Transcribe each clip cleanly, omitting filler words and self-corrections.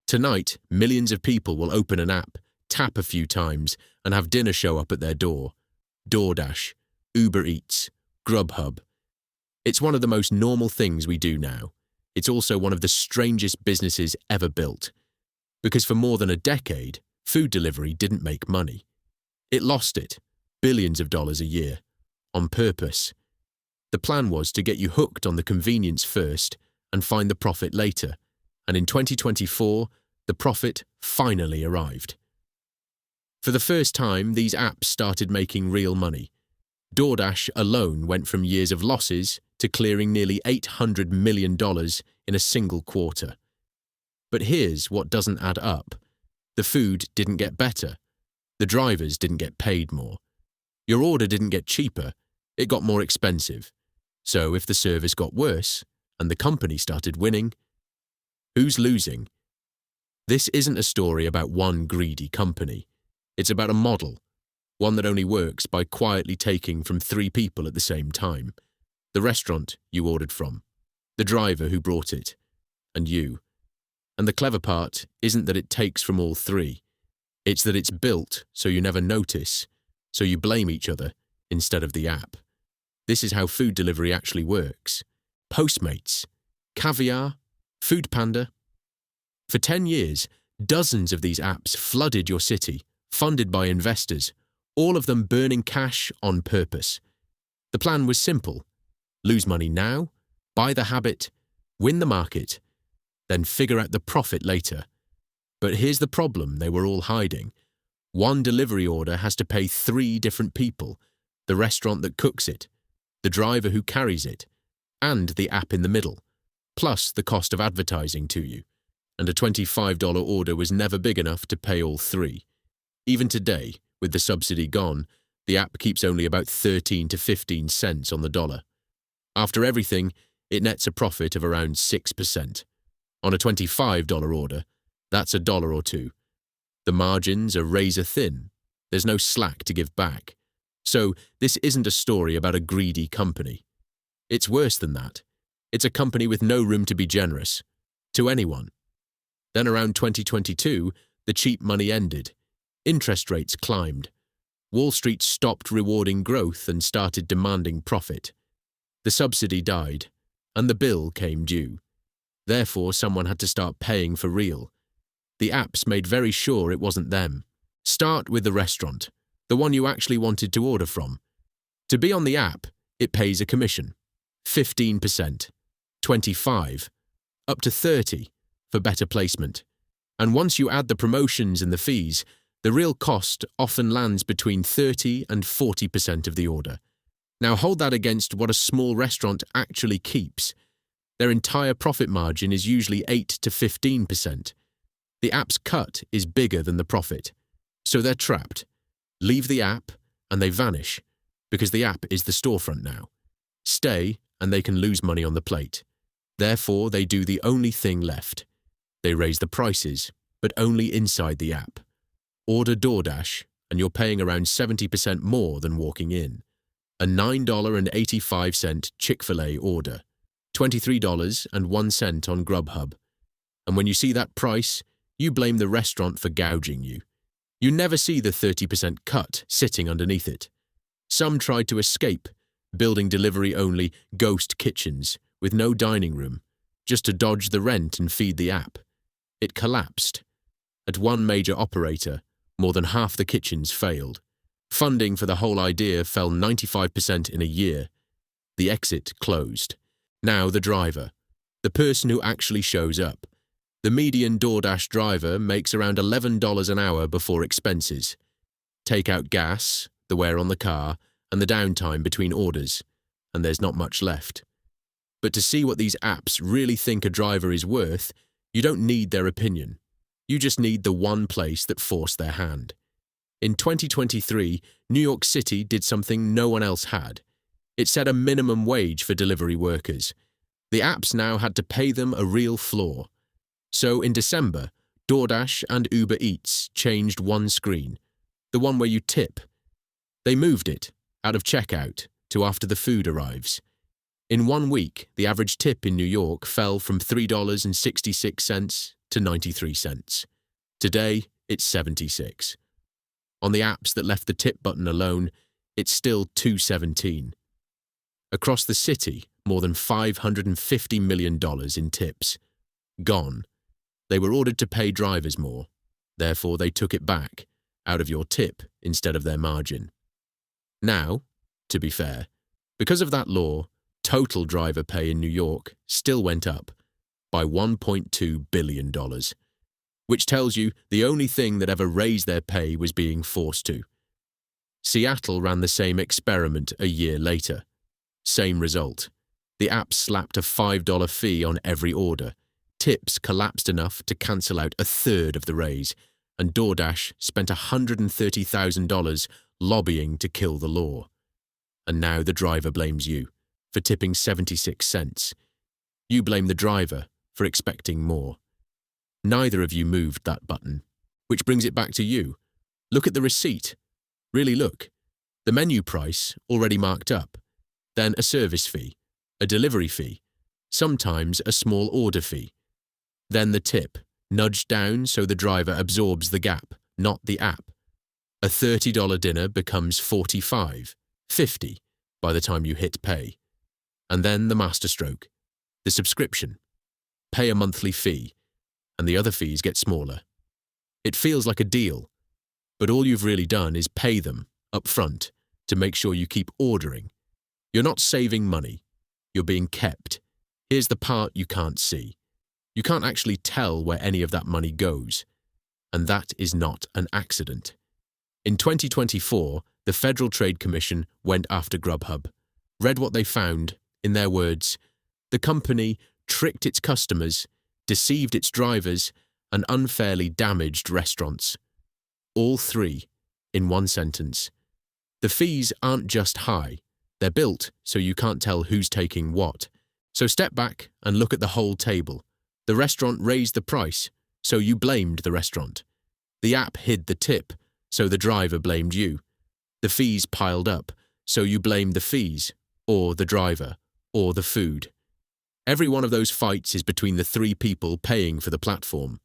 Tonight, millions of people will open an app, tap a few times, and have dinner show up at their door. DoorDash, Uber Eats, Grubhub. It's one of the most normal things we do now. It's also one of the strangest businesses ever built. Because for more than a decade, food delivery didn't make money. It lost it, billions of dollars a year, on purpose. The plan was to get you hooked on the convenience first and find the profit later. And in 2024, the profit finally arrived. For the first time, these apps started making real money. DoorDash alone went from years of losses to clearing nearly $800 million in a single quarter. But here's what doesn't add up. The food didn't get better. The drivers didn't get paid more. Your order didn't get cheaper, it got more expensive. So if the service got worse and the company started winning, who's losing? This isn't a story about one greedy company. It's about a model, one that only works by quietly taking from 3 people at the same time. The restaurant you ordered from, the driver who brought it, and you. And the clever part isn't that it takes from all 3. It's that it's built so you never notice, so you blame each other instead of the app. This is how food delivery actually works. Postmates, Caviar, Foodpanda. For 10 years, dozens of these apps flooded your city, funded by investors, all of them burning cash on purpose. The plan was simple. Lose money now, buy the habit, win the market, then figure out the profit later. But here's the problem they were all hiding. One delivery order has to pay 3 different people, the restaurant that cooks it, the driver who carries it, and the app in the middle, plus the cost of advertising to you. And a $25 order was never big enough to pay all 3. Even today, with the subsidy gone, the app keeps only about 13 to 15 cents on the dollar. After everything, it nets a profit of around 6%. On a $25 order, that's $1 or 2. The margins are razor thin. There's no slack to give back. So this isn't a story about a greedy company. It's worse than that. It's a company with no room to be generous. To anyone. Then around 2022, the cheap money ended. Interest rates climbed. Wall Street stopped rewarding growth and started demanding profit. The subsidy died, and the bill came due. Therefore, someone had to start paying for real. The apps made very sure it wasn't them. Start with the restaurant, the one you actually wanted to order from. To be on the app, it pays a commission. 15%, 25%, up to 30% for better placement. And once you add the promotions and the fees, the real cost often lands between 30% and 40% of the order. Now hold that against what a small restaurant actually keeps. Their entire profit margin is usually 8 to 15%. The app's cut is bigger than the profit. So they're trapped. Leave the app and they vanish, because the app is the storefront now. Stay and they can lose money on the plate. Therefore, they do the only thing left. They raise the prices, but only inside the app. Order DoorDash and you're paying around 70% more than walking in. A $9.85 Chick-fil-A order, $23.01 on Grubhub. And when you see that price, you blame the restaurant for gouging you. You never see the 30% cut sitting underneath it. Some tried to escape, building delivery-only ghost kitchens with no dining room, just to dodge the rent and feed the app. It collapsed. At one major operator, more than half the kitchens failed. Funding for the whole idea fell 95% in a year. The exit closed. Now the driver, the person who actually shows up. The median DoorDash driver makes around $11 an hour before expenses. Take out gas, the wear on the car, and the downtime between orders, and there's not much left. But to see what these apps really think a driver is worth, you don't need their opinion. You just need the one place that forced their hand. In 2023, New York City did something no one else had. It set a minimum wage for delivery workers. The apps now had to pay them a real floor. So in December, DoorDash and Uber Eats changed one screen, the one where you tip. They moved it, out of checkout, to after the food arrives. In 1 week, the average tip in New York fell from $3.66 to 93 cents. Today, it's 76. On the apps that left the tip button alone, it's still $2.17. Across the city, more than $550 million in tips. Gone. They were ordered to pay drivers more. Therefore, they took it back, out of your tip instead of their margin. Now, to be fair, because of that law, total driver pay in New York still went up by $1.2 billion, which tells you the only thing that ever raised their pay was being forced to. Seattle ran the same experiment a year later. Same result. The app slapped a $5 fee on every order. Tips collapsed enough to cancel out a third of the raise, and DoorDash spent $130,000 lobbying to kill the law. And now the driver blames you for tipping 76 cents. You blame the driver for expecting more. Neither of you moved that button, which brings it back to you. Look at the receipt. Really look. The menu price already marked up, then a service fee, a delivery fee, sometimes a small order fee. Then the tip, nudged down so the driver absorbs the gap, not the app. A $30 dinner becomes $45, $50 by the time you hit pay. And then the masterstroke, the subscription. Pay a monthly fee, and the other fees get smaller. It feels like a deal, but all you've really done is pay them up front to make sure you keep ordering. You're not saving money. You're being kept. Here's the part you can't see. You can't actually tell where any of that money goes. And that is not an accident. In 2024, the Federal Trade Commission went after Grubhub. Read what they found, in their words, the company tricked its customers, deceived its drivers, and unfairly damaged restaurants. All three, in one sentence. The fees aren't just high. They're built so you can't tell who's taking what. So step back and look at the whole table. The restaurant raised the price, so you blamed the restaurant. The app hid the tip, so the driver blamed you. The fees piled up, so you blamed the fees, or the driver, or the food. Every one of those fights is between the three people paying for the platform.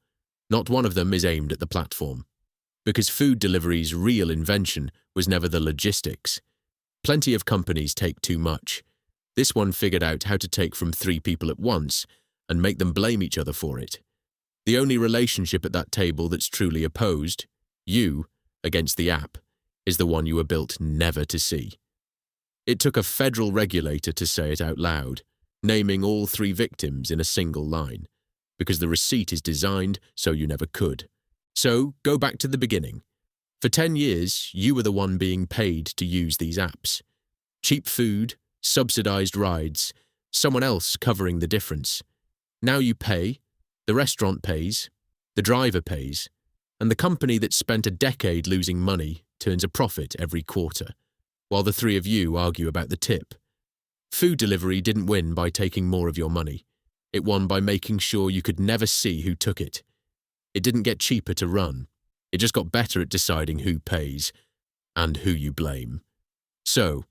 Not one of them is aimed at the platform. Because food delivery's real invention was never the logistics. Plenty of companies take too much. This one figured out how to take from three people at once and make them blame each other for it. The only relationship at that table that's truly opposed, you, against the app, is the one you were built never to see. It took a federal regulator to say it out loud, naming all three victims in a single line, because the receipt is designed so you never could. So, go back to the beginning. For 10 years, you were the one being paid to use these apps. Cheap food, subsidized rides, someone else covering the difference. Now you pay, the restaurant pays, the driver pays, and the company that spent a decade losing money turns a profit every quarter, while the three of you argue about the tip. Food delivery didn't win by taking more of your money. It won by making sure you could never see who took it. It didn't get cheaper to run. It just got better at deciding who pays and who you blame. So,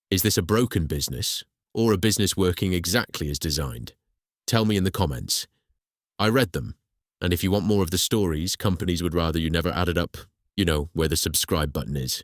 is this a broken business or a business working exactly as designed? Tell me in the comments. I read them, and if you want more of the stories companies would rather you never added up, where the subscribe button is.